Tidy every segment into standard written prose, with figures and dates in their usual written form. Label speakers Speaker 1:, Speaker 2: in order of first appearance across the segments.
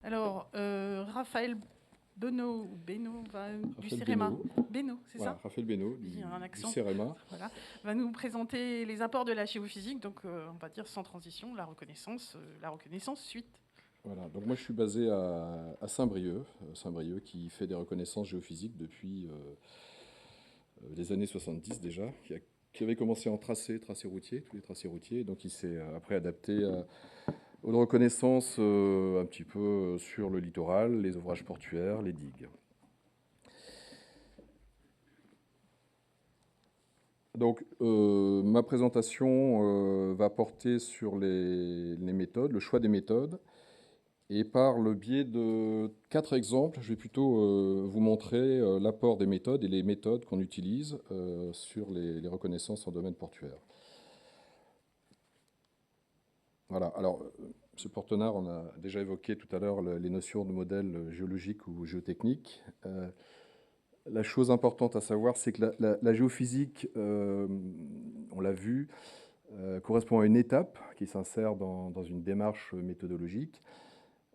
Speaker 1: Alors, Raphaël Beno du
Speaker 2: Raphaël
Speaker 1: CEREMA.
Speaker 2: Beno,
Speaker 1: Beno, c'est
Speaker 2: voilà,
Speaker 1: ça?
Speaker 2: Raphaël Beno
Speaker 1: J'ai un
Speaker 2: du
Speaker 1: accent.
Speaker 2: CEREMA.
Speaker 1: Voilà. Va nous présenter les apports de la géophysique, donc on va dire sans transition, la reconnaissance suite.
Speaker 2: Voilà, donc moi je suis basé à Saint-Brieuc qui fait des reconnaissances géophysiques depuis les années 70 déjà, qui avait commencé en tracé routier, tous les tracés routiers, donc il s'est après adapté aux reconnaissances un petit peu sur le littoral, les ouvrages portuaires, les digues. Donc, ma présentation va porter sur les méthodes, le choix des méthodes. Et par le biais de 4 exemples, je vais plutôt vous montrer l'apport des méthodes et les méthodes qu'on utilise sur les reconnaissances en domaine portuaire. Voilà, alors, M. Portenard, on a déjà évoqué tout à l'heure les notions de modèles géologiques ou géotechniques. La chose importante à savoir, c'est que la géophysique, on l'a vu, correspond à une étape qui s'insère dans une démarche méthodologique,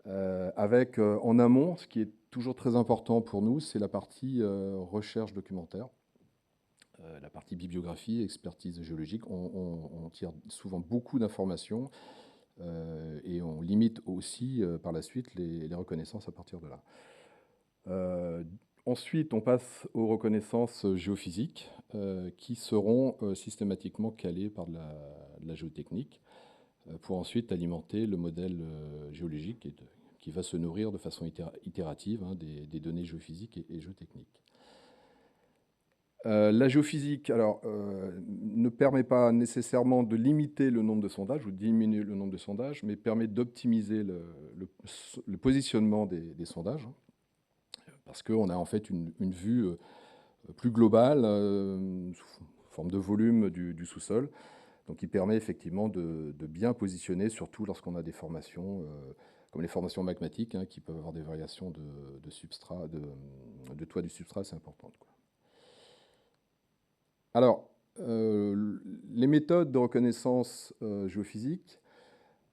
Speaker 2: avec en amont, ce qui est toujours très important pour nous, c'est la partie recherche documentaire, la partie bibliographie, expertise géologique. On tire souvent beaucoup d'informations et on limite aussi par la suite les reconnaissances à partir de là. Ensuite, on passe aux reconnaissances géophysiques qui seront systématiquement calées par de la géotechnique pour ensuite alimenter le modèle géologique qui va se nourrir de façon itérative des données géophysiques et géotechniques. La géophysique ne permet pas nécessairement de limiter le nombre de sondages ou de diminuer le nombre de sondages, mais permet d'optimiser le positionnement des sondages, parce qu'on a en fait une vue plus globale sous forme de volume du sous-sol, donc il permet effectivement de bien positionner, surtout lorsqu'on a des formations comme les formations magmatiques, qui peuvent avoir des variations de substrat, de toit du substrat assez importantes, quoi. Alors, les méthodes de reconnaissance géophysique,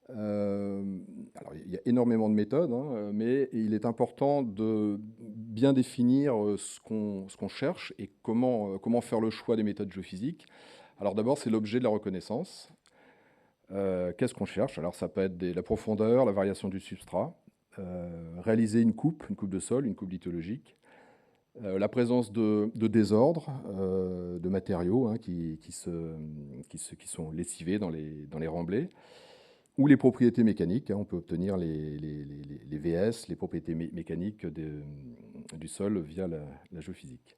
Speaker 2: alors il y a énormément de méthodes, mais il est important de bien définir ce qu'on cherche et comment faire le choix des méthodes géophysiques. Alors d'abord, c'est l'objet de la reconnaissance. Qu'est-ce qu'on cherche? Alors ça peut être la profondeur, la variation du substrat, réaliser une coupe de sol, une coupe lithologique, la présence de désordre, de matériaux qui sont lessivés dans les remblais, ou les propriétés mécaniques. On peut obtenir les VS, les propriétés mécaniques du sol via la géophysique.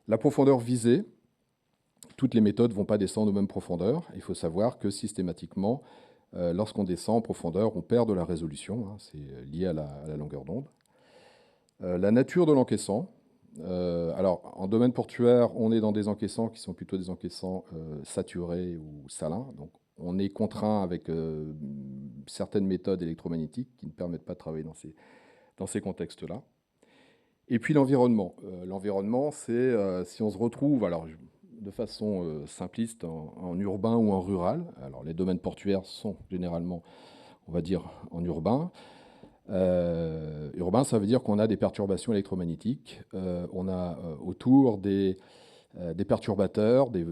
Speaker 2: La profondeur visée, toutes les méthodes ne vont pas descendre aux mêmes profondeurs. Il faut savoir que systématiquement, lorsqu'on descend en profondeur, on perd de la résolution. C'est lié à la longueur d'onde. La nature de l'encaissant. Alors, en domaine portuaire, on est dans des encaissants qui sont plutôt des encaissants saturés ou salins. Donc, on est contraint avec certaines méthodes électromagnétiques qui ne permettent pas de travailler dans ces contextes-là. Et puis l'environnement. L'environnement, c'est si on se retrouve, alors de façon simpliste, en urbain ou en rural. Alors, les domaines portuaires sont généralement, on va dire, en urbain. Urbain, ça veut dire qu'on a des perturbations électromagnétiques. On a autour des perturbateurs, des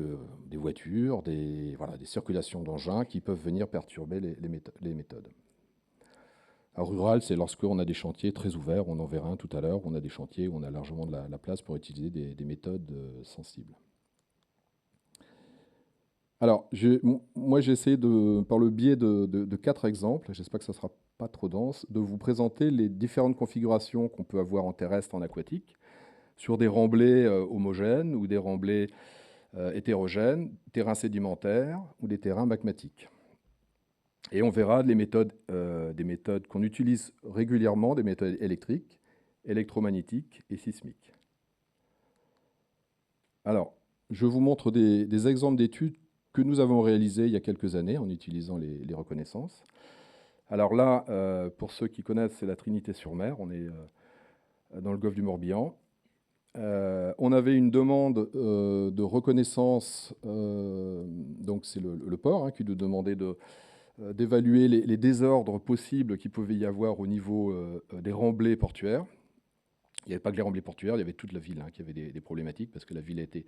Speaker 2: voitures, des circulations d'engins qui peuvent venir perturber les méthodes. En rural, c'est lorsqu'on a des chantiers très ouverts, on en verra un tout à l'heure, on a des chantiers où on a largement de la place pour utiliser des méthodes sensibles. Alors, moi j'ai essayé, par le biais de 4 exemples, j'espère que ça ne sera pas trop dense, de vous présenter les différentes configurations qu'on peut avoir en terrestre, en aquatique, sur des remblais homogènes ou des remblais hétérogènes, terrains sédimentaires ou des terrains magmatiques. Et on verra des méthodes qu'on utilise régulièrement, des méthodes électriques, électromagnétiques et sismiques. Alors, je vous montre des exemples d'études que nous avons réalisées il y a quelques années en utilisant les reconnaissances. Alors là, pour ceux qui connaissent, c'est la Trinité-sur-Mer. On est dans le golfe du Morbihan. On avait une demande de reconnaissance, donc c'est le port qui nous demandait d'évaluer les désordres possibles qu'il pouvait y avoir au niveau des remblais portuaires. Il n'y avait pas que les remblais portuaires, il y avait toute la ville qui avait des problématiques, parce que la ville a été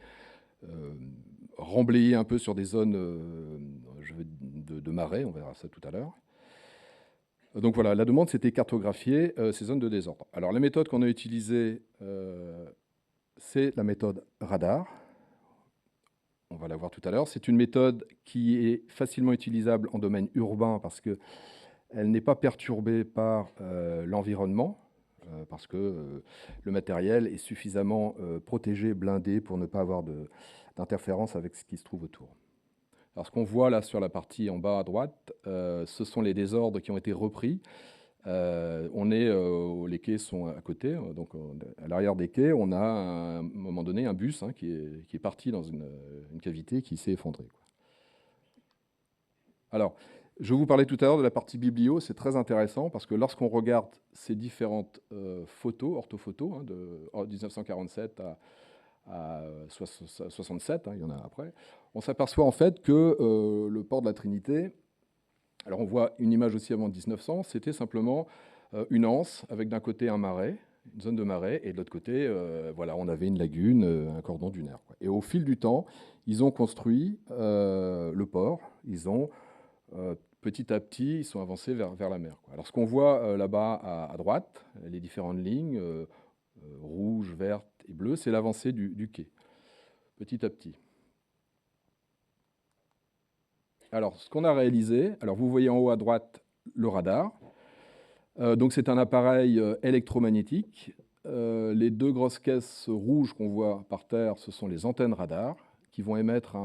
Speaker 2: remblayée un peu sur des zones de marais, on verra ça tout à l'heure. Donc voilà, la demande, c'était cartographier ces zones de désordre. Alors la méthode qu'on a utilisée, c'est la méthode radar. On va la voir tout à l'heure. C'est une méthode qui est facilement utilisable en domaine urbain parce qu'elle n'est pas perturbée par l'environnement, parce que le matériel est suffisamment protégé, blindé pour ne pas avoir d'interférence avec ce qui se trouve autour. Alors ce qu'on voit là sur la partie en bas à droite, ce sont les désordres qui ont été repris. Les quais sont à côté, donc à l'arrière des quais, on a à un moment donné un bus qui est parti dans une cavité qui s'est effondrée. Alors, je vous parlais tout à l'heure de la partie biblio, c'est très intéressant parce que lorsqu'on regarde ces différentes photos, orthophotos, de 1947 à 67, il y en a après, on s'aperçoit en fait que le port de la Trinité, alors on voit une image aussi avant 1900, c'était simplement une anse avec d'un côté un marais, une zone de marais, et de l'autre côté, voilà, on avait une lagune, un cordon dunaire. Et au fil du temps, ils ont construit le port, ils ont petit à petit, ils sont avancés vers la mer. Alors ce qu'on voit là-bas à droite, les différentes lignes, rouge, verte et bleue, c'est l'avancée du quai, petit à petit. Alors, ce qu'on a réalisé, alors vous voyez en haut à droite le radar. Donc c'est un appareil électromagnétique. Les deux grosses caisses rouges qu'on voit par terre, ce sont les antennes radar qui vont émettre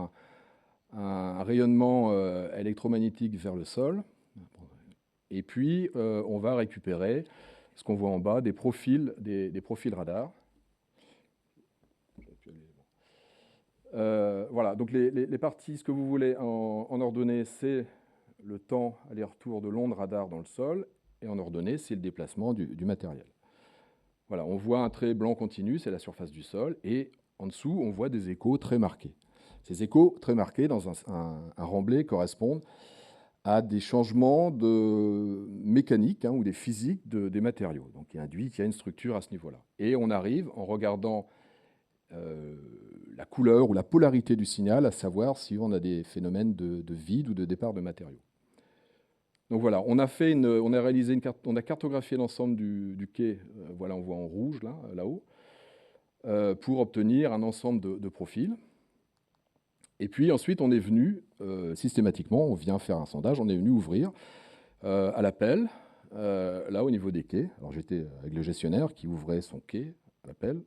Speaker 2: un rayonnement électromagnétique vers le sol. Et puis, on va récupérer ce qu'on voit en bas, des profils radar. Voilà, donc les parties, ce que vous voulez en ordonnée, c'est le temps aller-retour de l'onde radar dans le sol, et en ordonnée, c'est le déplacement du matériel. Voilà, on voit un trait blanc continu, c'est la surface du sol, et en dessous, on voit des échos très marqués. Ces échos très marqués dans un remblai correspondent à des changements de mécanique ou des physiques des matériaux, donc qui induit qu'il y a une structure à ce niveau-là. Et on arrive, en regardant la couleur ou la polarité du signal, à savoir si on a des phénomènes de vide ou de départ de matériaux. Donc voilà, on a cartographié l'ensemble du quai, voilà, on voit en rouge là-haut, pour obtenir un ensemble de profils. Et puis ensuite, on est venu, systématiquement, on vient faire un sondage, on est venu ouvrir à l'appel, là au niveau des quais. Alors j'étais avec le gestionnaire qui ouvrait son quai à l'appel.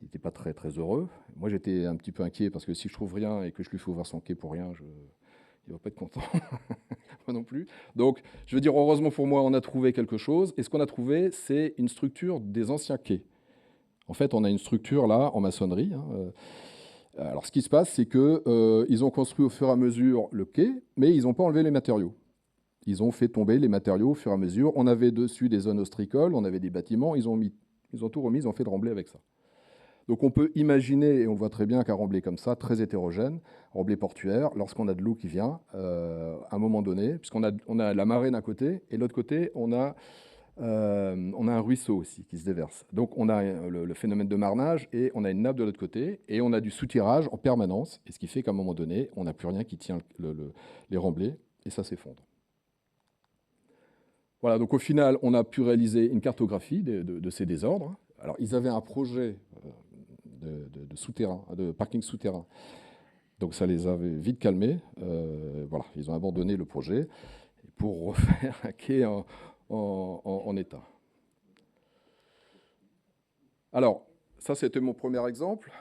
Speaker 2: Il n'était pas très, très heureux. Moi, j'étais un petit peu inquiet parce que si je trouve rien et que je lui fais ouvrir son quai pour rien, il ne va pas être content. Moi non plus. Donc, je veux dire, heureusement pour moi, on a trouvé quelque chose. Et ce qu'on a trouvé, c'est une structure des anciens quais. En fait, on a une structure là, en maçonnerie. Alors, ce qui se passe, c'est qu'ils ont construit au fur et à mesure le quai, mais ils n'ont pas enlevé les matériaux. Ils ont fait tomber les matériaux au fur et à mesure. On avait dessus des zones ostricoles, on avait des bâtiments. Ils ont tout remis, ils ont fait le remblai avec ça. Donc on peut imaginer, et on le voit très bien, qu'un remblai comme ça, très hétérogène, remblai portuaire, lorsqu'on a de l'eau qui vient, à un moment donné, puisqu'on a la marée d'un côté, et de l'autre côté, on a un ruisseau aussi qui se déverse. Donc on a le phénomène de marnage, et on a une nappe de l'autre côté, et on a du soutirage en permanence, et ce qui fait qu'à un moment donné, on n'a plus rien qui tient les remblais, et ça s'effondre. Voilà, donc au final, on a pu réaliser une cartographie de ces désordres. Alors ils avaient un projet de souterrain, de parking souterrain. Donc ça les avait vite calmés. Voilà, ils ont abandonné le projet pour refaire un quai en état. Alors, ça c'était mon premier exemple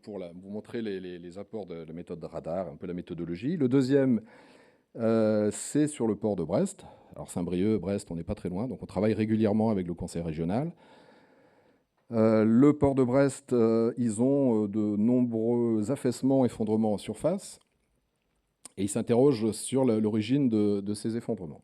Speaker 2: pour vous montrer les apports de la méthode de radar, un peu la méthodologie. Le deuxième, c'est sur le port de Brest. Alors Saint-Brieuc, Brest, on n'est pas très loin, donc on travaille régulièrement avec le conseil régional. Le port de Brest, ils ont de nombreux affaissements, effondrements en surface, et ils s'interrogent sur l'origine de ces effondrements.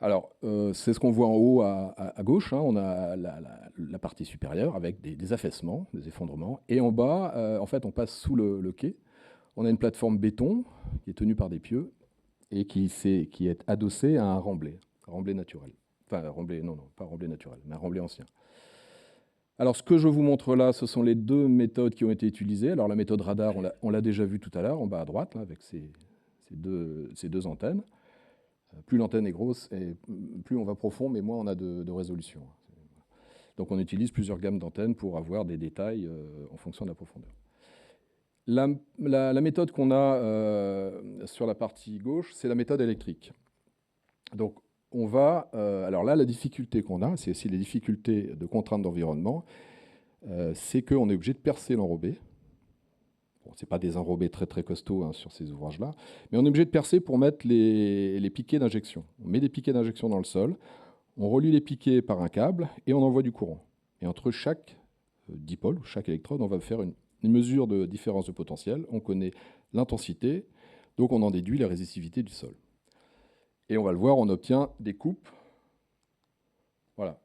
Speaker 2: Alors, c'est ce qu'on voit en haut à gauche, on a la partie supérieure avec des affaissements, des effondrements, et en bas, en fait, on passe sous le quai. On a une plateforme béton qui est tenue par des pieux, et qui est adossé à un remblai naturel. Enfin, remblai, non, pas remblai naturel, mais un remblai ancien. Alors, ce que je vous montre là, ce sont les deux méthodes qui ont été utilisées. Alors, la méthode radar, on l'a déjà vu tout à l'heure, en bas à droite, là, avec ces deux antennes. Plus l'antenne est grosse, et plus on va profond, mais moins on a de résolution. Donc, on utilise plusieurs gammes d'antennes pour avoir des détails en fonction de la profondeur. La méthode qu'on a sur la partie gauche, c'est la méthode électrique. Donc, on va... alors là, la difficulté qu'on a, c'est aussi les difficultés de contraintes d'environnement, c'est qu'on est obligé de percer l'enrobé. Bon, ce n'est pas des enrobés très très costauds sur ces ouvrages-là, mais on est obligé de percer pour mettre les piquets d'injection. On met des piquets d'injection dans le sol, on relie les piquets par un câble et on envoie du courant. Et entre chaque dipôle, chaque électrode, on va faire une mesure de différence de potentiel. On connaît l'intensité, donc on en déduit la résistivité du sol. Et on va le voir, on obtient des coupes. Voilà.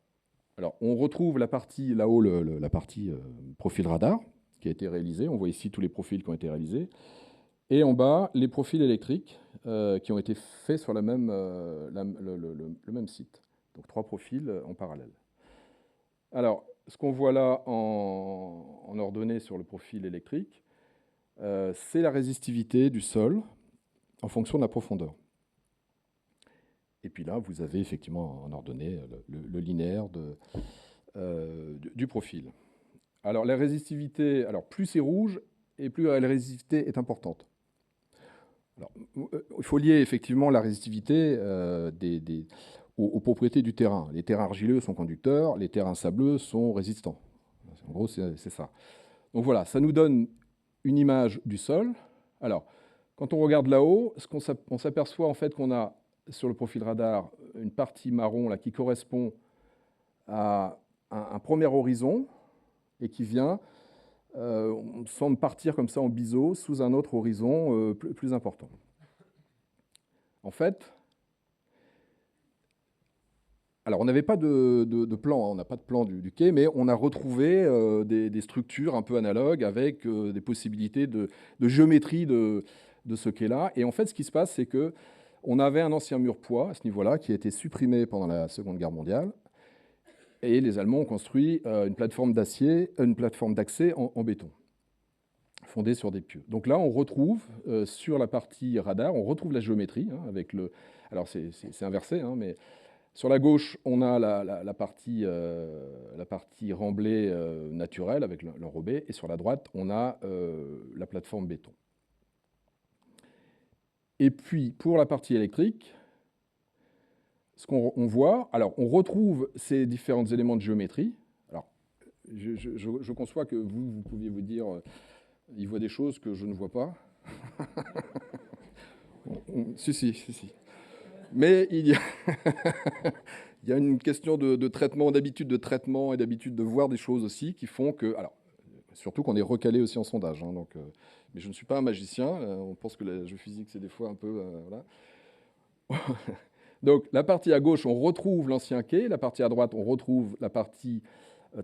Speaker 2: Alors, on retrouve la partie là-haut, la partie profil radar qui a été réalisée. On voit ici tous les profils qui ont été réalisés. Et en bas, les profils électriques qui ont été faits sur le même site. Donc, 3 profils en parallèle. Alors, ce qu'on voit là en ordonnée sur le profil électrique, c'est la résistivité du sol en fonction de la profondeur. Et puis là, vous avez effectivement en ordonnée le linéaire du profil. Alors la résistivité, plus c'est rouge, et plus la résistivité est importante. Alors, il faut lier effectivement la résistivité aux propriétés du terrain. Les terrains argileux sont conducteurs, les terrains sableux sont résistants. En gros, c'est ça. Donc voilà, ça nous donne une image du sol. Alors, quand on regarde là-haut, on s'aperçoit en fait qu'on a sur le profil radar une partie marron là, qui correspond à un premier horizon et qui vient, on semble partir comme ça en biseau sous un autre horizon plus important. En fait, alors on n'avait pas de plan, on n'a pas de plan du quai, mais on a retrouvé des structures un peu analogues avec des possibilités de géométrie de ce quai-là. Et en fait, ce qui se passe, c'est que on avait un ancien mur poids à ce niveau-là qui a été supprimé pendant la Seconde Guerre mondiale. Et les Allemands ont construit une plateforme d'acier, une plateforme d'accès en béton, fondée sur des pieux. Donc là, on retrouve sur la partie radar, on retrouve la géométrie avec le. Alors c'est inversé, mais sur la gauche, on a la partie remblai naturelle avec l'enrobé, et sur la droite, on a la plateforme béton. Et puis, pour la partie électrique, ce qu'on voit, alors on retrouve ces différents éléments de géométrie. Alors, je conçois que vous pouviez vous dire, il voit des choses que je ne vois pas. Si. Mais il y a une question de traitement, d'habitude de traitement et d'habitude de voir des choses aussi qui font que, alors, surtout qu'on est recalé aussi en sondage. Donc, mais je ne suis pas un magicien. On pense que la géophysique, c'est des fois un peu... voilà. Donc, la partie à gauche, on retrouve l'ancien quai. La partie à droite, on retrouve la partie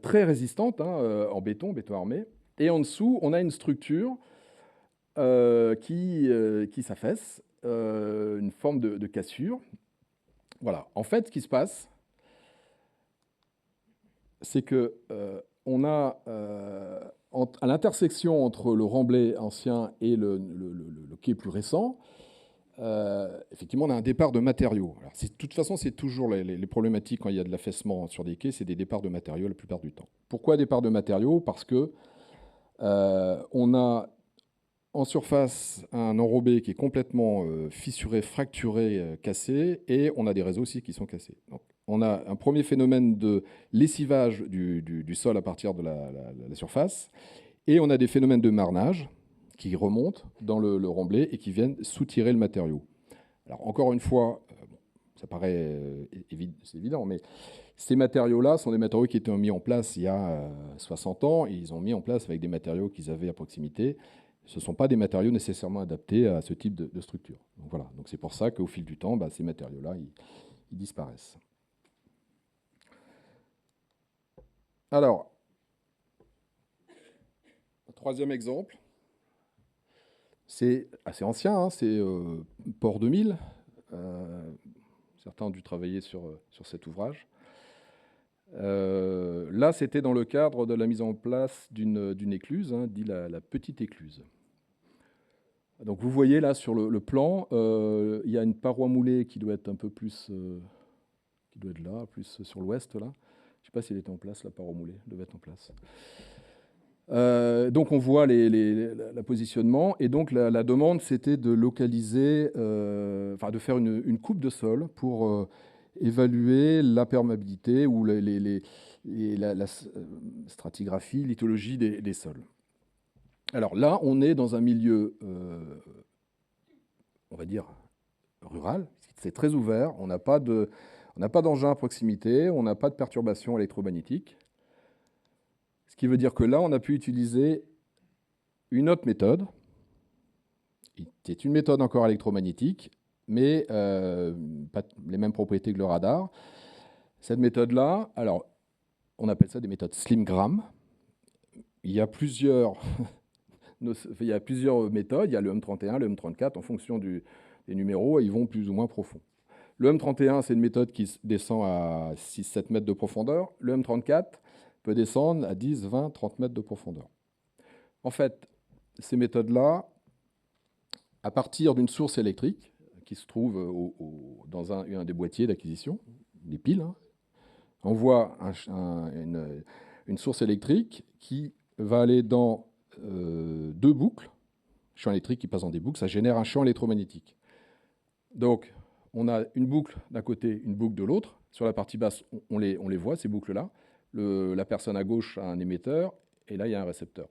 Speaker 2: très résistante, en béton armé. Et en dessous, on a une structure qui s'affaisse, une forme de cassure. Voilà. En fait, ce qui se passe, c'est que on a à l'intersection entre le remblai ancien et le quai plus récent, effectivement, on a un départ de matériaux. Alors, de toute façon, c'est toujours les problématiques quand il y a de l'affaissement sur des quais, c'est des départs de matériaux la plupart du temps. Pourquoi départ de matériaux? Parce que on a en surface un enrobé qui est complètement fissuré, fracturé, cassé, et on a des réseaux aussi qui sont cassés. Donc, on a un premier phénomène de lessivage du sol à partir de la surface, et on a des phénomènes de marnage qui remontent dans le remblai et qui viennent soutirer le matériau. Alors encore une fois, ça paraît c'est évident, mais ces matériaux-là sont des matériaux qui étaient mis en place il y a 60 ans, et ils ont mis en place avec des matériaux qu'ils avaient à proximité. Ce ne sont pas des matériaux nécessairement adaptés à ce type de structure. Donc voilà. Donc c'est pour ça qu'au fil du temps, ces matériaux-là, ils disparaissent. Alors, troisième exemple, c'est assez ancien, c'est Port 2000, Certains ont dû travailler sur cet ouvrage. Là, c'était dans le cadre de la mise en place d'une écluse, dit la petite écluse. Donc vous voyez là sur le plan, il y a une paroi moulée qui doit être un peu plus, qui doit être là, plus sur l'ouest là. Je ne sais pas s'il était en place, la paroi moulée, elle devait être en place. Donc on voit la positionnement, et donc la demande c'était de localiser, de faire une coupe de sol pour évaluer la perméabilité ou la stratigraphie, lithologie des sols. Alors là, on est dans un milieu, on va dire, rural, c'est très ouvert, on n'a pas d'engin à proximité, on n'a pas de perturbations électromagnétiques. Ce qui veut dire que là, on a pu utiliser une autre méthode, qui est une méthode encore électromagnétique, mais pas les mêmes propriétés que le radar. Cette méthode-là, alors, on appelle ça des méthodes SlimGram. Il y a plusieurs méthodes, il y a le M31, le M34, en fonction des numéros, ils vont plus ou moins profond. Le M31, c'est une méthode qui descend à 6-7 mètres de profondeur. Le M34 peut descendre à 10, 20, 30 mètres de profondeur. En fait, ces méthodes-là, à partir d'une source électrique qui se trouve dans un des boîtiers d'acquisition, des piles, on voit une source électrique qui va aller dans deux boucles, champ électrique qui passe dans des boucles, ça génère un champ électromagnétique. Donc, on a une boucle d'un côté, une boucle de l'autre. Sur la partie basse, on les voit, ces boucles-là. La personne à gauche a un émetteur, et là, il y a un récepteur.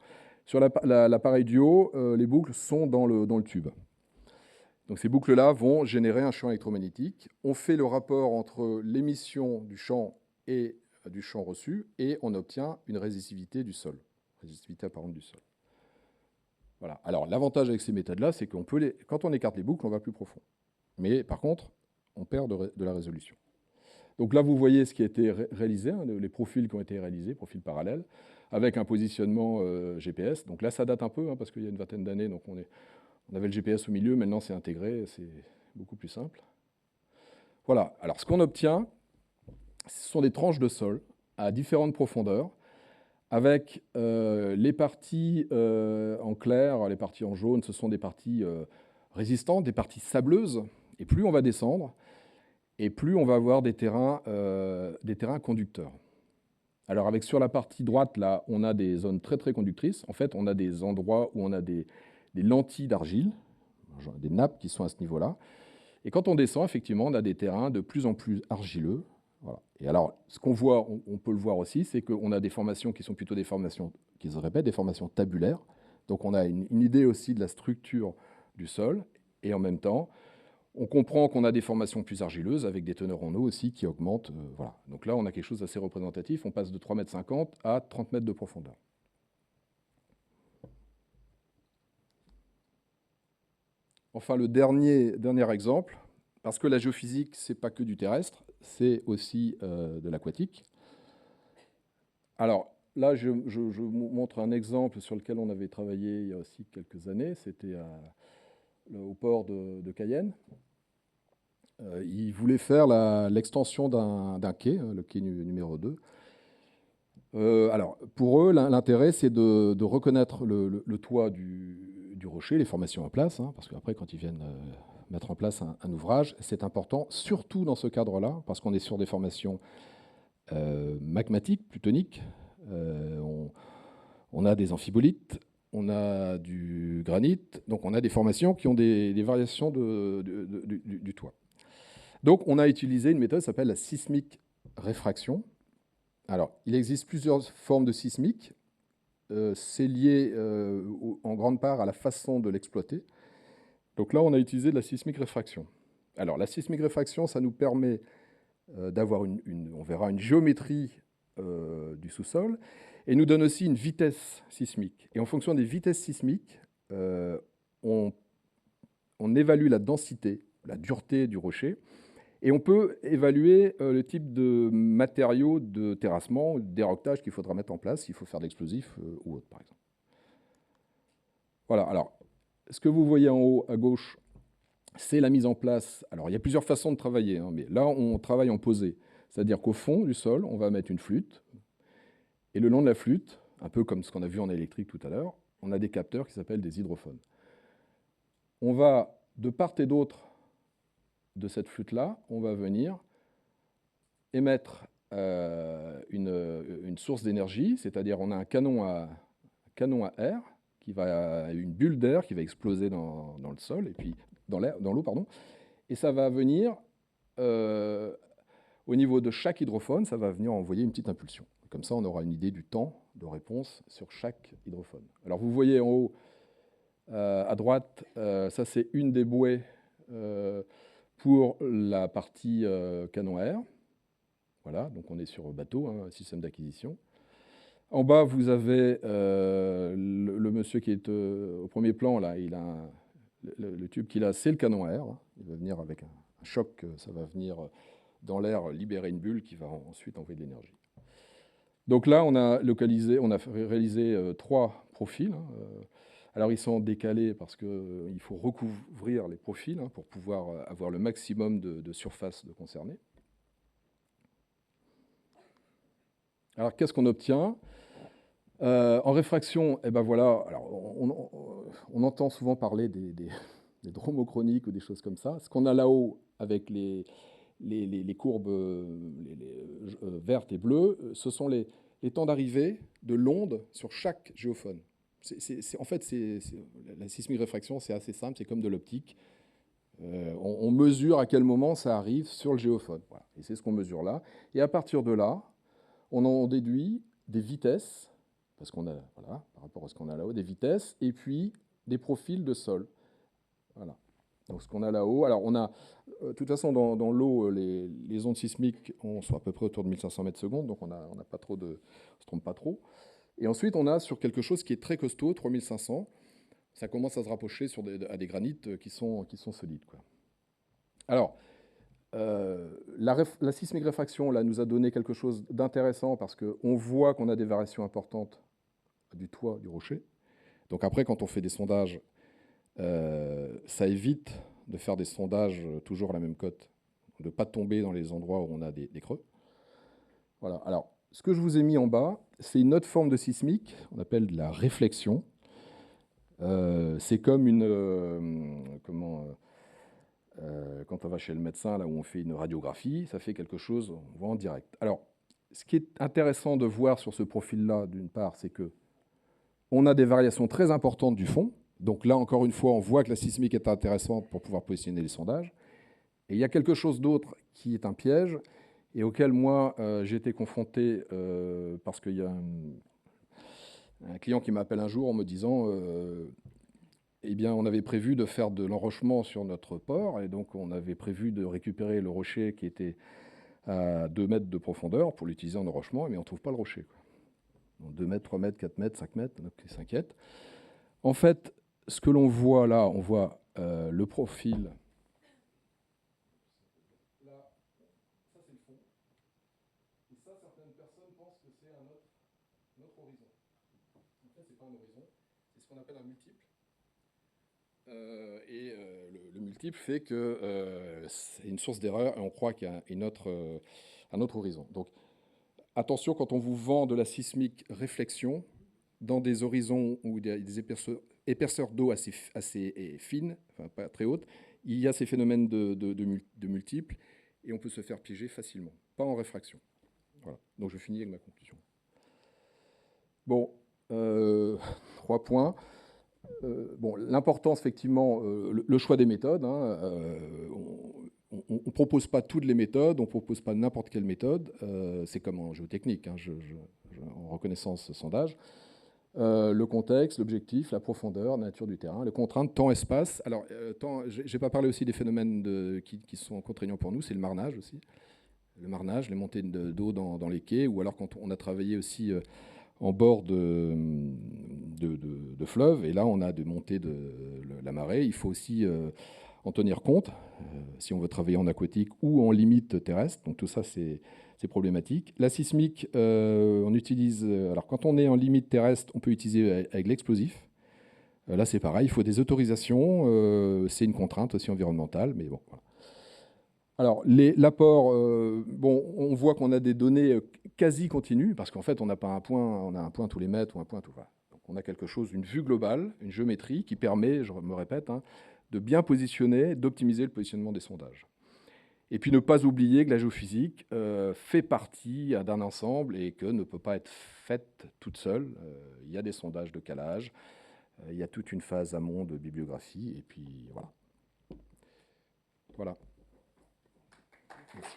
Speaker 2: Sur l'appareil du haut, les boucles sont dans le tube. Donc ces boucles-là vont générer un champ électromagnétique. On fait le rapport entre l'émission du champ et du champ reçu, et on obtient une résistivité du sol, résistivité apparente du sol. Voilà. Alors l'avantage avec ces méthodes-là, c'est qu'on peut quand on écarte les boucles, on va plus profond. Mais par contre, on perd de la résolution. Donc là, vous voyez ce qui a été réalisé, les profils qui ont été réalisés, profils parallèles, avec un positionnement GPS. Donc là, ça date un peu, parce qu'il y a une vingtaine d'années, donc on avait le GPS au milieu, maintenant c'est intégré, c'est beaucoup plus simple. Voilà, alors ce qu'on obtient, ce sont des tranches de sol à différentes profondeurs, avec les parties en clair, les parties en jaune, ce sont des parties résistantes, des parties sableuses, et plus on va descendre, et plus on va avoir des terrains conducteurs. Alors avec sur la partie droite, là, on a des zones très très conductrices. En fait, on a des endroits où on a des lentilles d'argile, des nappes qui sont à ce niveau-là. Et quand on descend, effectivement, on a des terrains de plus en plus argileux. Voilà. Et alors, ce qu'on voit, on peut le voir aussi, c'est qu'on a des formations qui sont plutôt des formations, qui se répètent, des formations tabulaires. Donc on a une idée aussi de la structure du sol. Et en même temps, on comprend qu'on a des formations plus argileuses avec des teneurs en eau aussi qui augmentent. Voilà. Donc là, on a quelque chose d'assez représentatif. On passe de 3,50 m à 30 mètres de profondeur. Enfin, le dernier exemple, parce que la géophysique, ce n'est pas que du terrestre, c'est aussi de l'aquatique. Alors là, je vous montre un exemple sur lequel on avait travaillé il y a aussi quelques années. C'était au port de Cayenne. Ils voulaient faire l'extension d'un quai, le quai numéro 2. Alors, pour eux, l'intérêt, c'est de reconnaître le toit du rocher, les formations en place, parce qu'après, quand ils viennent mettre en place un ouvrage, c'est important, surtout dans ce cadre-là, parce qu'on est sur des formations magmatiques, plutoniques. On a des amphibolites, on a du granit, donc on a des formations qui ont des variations du toit. Donc, on a utilisé une méthode qui s'appelle la sismique réfraction. Alors, il existe plusieurs formes de sismique. C'est lié en grande part à la façon de l'exploiter. Donc là, on a utilisé de la sismique réfraction. Alors, la sismique réfraction, ça nous permet d'avoir on verra une géométrie du sous-sol, et nous donne aussi une vitesse sismique. Et en fonction des vitesses sismiques, on évalue la densité, la dureté du rocher, et on peut évaluer le type de matériaux de terrassement, d'éroquetage qu'il faudra mettre en place, s'il faut faire de l'explosif ou autre, par exemple. Voilà, alors, ce que vous voyez en haut à gauche, c'est la mise en place. Alors, il y a plusieurs façons de travailler, hein, mais là, on travaille en posé. C'est-à-dire qu'au fond du sol, on va mettre une flûte, et le long de la flûte, un peu comme ce qu'on a vu en électrique tout à l'heure, on a des capteurs qui s'appellent des hydrophones. On va, de part et d'autre de cette flûte-là, on va venir émettre une source d'énergie, c'est-à-dire on a un canon à air, une bulle d'air qui va exploser dans le sol, et puis dans l'eau, pardon, et ça va venir, au niveau de chaque hydrophone, ça va venir envoyer une petite impulsion. Comme ça, on aura une idée du temps de réponse sur chaque hydrophone. Alors vous voyez en haut, à droite, ça c'est une des bouées pour la partie canon à air. Voilà, donc on est sur bateau, hein, système d'acquisition. En bas, vous avez le monsieur qui est au premier plan, là, il a le tube qu'il a, c'est le canon à air. Hein. Il va venir avec un choc, ça va venir dans l'air libérer une bulle qui va ensuite envoyer de l'énergie. Donc là, on a réalisé 3 profils. Hein. Alors ils sont décalés parce qu'il faut recouvrir les profils hein, pour pouvoir avoir le maximum de surface de concernée. Alors qu'est-ce qu'on obtient en réfraction? Eh ben voilà, alors, on entend souvent parler des dromochroniques ou des choses comme ça. Ce qu'on a là-haut avec les courbes vertes et bleues, ce sont les temps d'arrivée de l'onde sur chaque géophone. En fait, la sismique réfraction, c'est assez simple, c'est comme de l'optique. On mesure à quel moment ça arrive sur le géophone. Voilà. Et c'est ce qu'on mesure là. Et à partir de là, on en déduit des vitesses, parce qu'on a, voilà, par rapport à ce qu'on a là-haut, des vitesses, et puis des profils de sol. Voilà. Donc ce qu'on a là-haut, alors on a, de toute façon dans l'eau, les ondes sismiques sont à peu près autour de 1500 mètres secondes, donc on n'a pas trop de, on se trompe pas trop. Et ensuite on a sur quelque chose qui est très costaud, 3500, ça commence à se rapprocher à des granites qui sont solides, quoi. Alors, la sismique réfraction là, nous a donné quelque chose d'intéressant parce qu'on voit qu'on a des variations importantes du toit du rocher. Donc après, quand on fait des sondages, ça évite de faire des sondages toujours à la même cote, de ne pas tomber dans les endroits où on a des creux. Voilà. Alors, ce que je vous ai mis en bas, c'est une autre forme de sismique, on appelle de la réflexion. C'est comme quand on va chez le médecin, là où on fait une radiographie, ça fait quelque chose, on voit en direct. Alors, ce qui est intéressant de voir sur ce profil-là, d'une part, c'est que on a des variations très importantes du fond. Donc là, encore une fois, on voit que la sismique est intéressante pour pouvoir positionner les sondages. Et il y a quelque chose d'autre qui est un piège et auquel moi, j'ai été confronté parce qu'il y a un client qui m'appelle un jour en me disant eh bien, on avait prévu de faire de l'enrochement sur notre port, et donc on avait prévu de récupérer le rocher qui était à 2 mètres de profondeur pour l'utiliser en enrochement, mais on ne trouve pas le rocher, quoi. Donc 2 mètres, 3 mètres, 4 mètres, 5 mètres, donc ils s'inquiètent. En fait, ce que l'on voit là, on voit le profil. Là, ça c'est le fond. Et ça, certaines personnes pensent que c'est un autre horizon. En fait, ce n'est pas un horizon, c'est ce qu'on appelle un multiple. Le multiple fait que c'est une source d'erreur et on croit qu'il y a un autre horizon. Donc attention, quand on vous vend de la sismique réflexion dans des horizons où il y a des épaisseurs d'eau assez fines, enfin pas très hautes, il y a ces phénomènes de multiples et on peut se faire piéger facilement, pas en réfraction. Voilà. Donc je finis avec ma conclusion. Bon, 3 points. Bon, l'importance, effectivement, le choix des méthodes. Hein, on ne propose pas toutes les méthodes, on ne propose pas n'importe quelle méthode. C'est comme en géotechnique, hein, en reconnaissance sondage. Le contexte, l'objectif, la profondeur, la nature du terrain, les contraintes, temps, espace. Alors, je n'ai pas parlé aussi des phénomènes qui sont contraignants pour nous, c'est le marnage aussi. Le marnage, les montées d'eau dans les quais, ou alors quand on a travaillé aussi en bord de fleuves, et là on a des montées de la marée. Il faut aussi en tenir compte si on veut travailler en aquatique ou en limite terrestre. Donc tout ça c'est problématique. La sismique, on utilise, alors quand on est en limite terrestre, on peut utiliser avec l'explosif. Là, c'est pareil, il faut des autorisations, c'est une contrainte aussi environnementale, mais bon, voilà. Alors, l'apport, bon, on voit qu'on a des données quasi continues, parce qu'en fait, on n'a pas un point, on a un point tous les mètres ou un point tout. Voilà. Donc, on a quelque chose, une vue globale, une géométrie qui permet, je me répète, hein, de bien positionner, d'optimiser le positionnement des sondages. Et puis, ne pas oublier que la géophysique fait partie d'un ensemble et que ne peut pas être faite toute seule. Il y a des sondages de calage, il y a toute une phase amont de bibliographie, et puis voilà. Voilà. Merci.